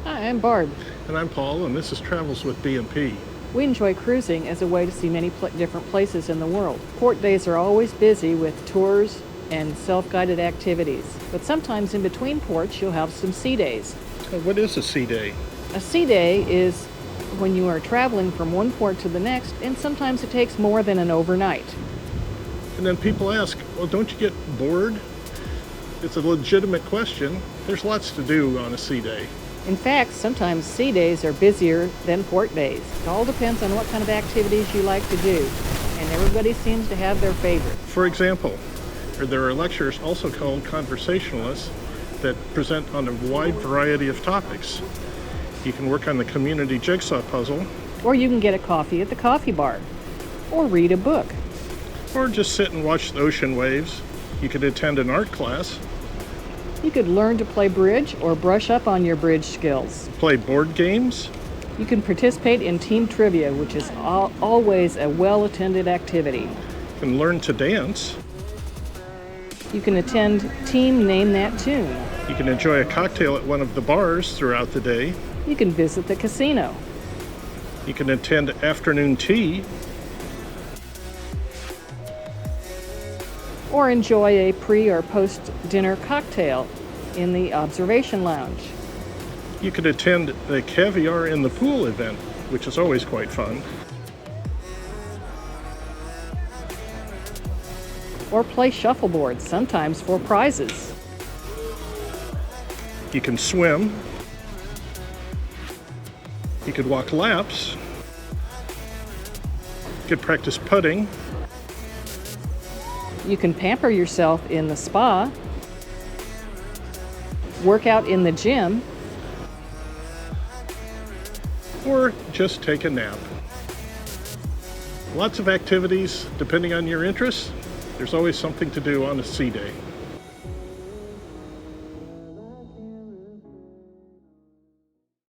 Hi, I'm Barb. And I'm Paul, and this is Travels with B&P. We enjoy cruising as a way to see many different places in the world. Port days are always busy with tours and self-guided activities, but sometimes in between ports you'll have some sea days. What is a sea day? A sea day is when you are traveling from one port to the next, and sometimes it takes more than an overnight. And then people ask, well, don't you get bored? It's a legitimate question. There's lots to do on a sea day. In fact, sometimes sea days are busier than port days. It all depends on what kind of activities you like to do, and everybody seems to have their favorite. For example, there are lecturers also called conversationalists that present on a wide variety of topics. You can work on the community jigsaw puzzle. Or you can get a coffee at the coffee bar, or read a book. Or just sit and watch the ocean waves. You could attend an art class. You could learn to play bridge or brush up on your bridge skills. Play board games. You can participate in team trivia, which is always a well-attended activity. You can learn to dance. You can attend Team Name That Tune. You can enjoy a cocktail at one of the bars throughout the day. You can visit the casino. You can attend afternoon tea. Or enjoy a pre- or post-dinner cocktail in the observation lounge. You could attend the caviar in the pool event, which is always quite fun. Or play shuffleboard, sometimes for prizes. You can swim. You could walk laps. You could practice putting. You can pamper yourself in the spa, work out in the gym, or just take a nap. Lots of activities depending on your interests. There's always something to do on a sea day.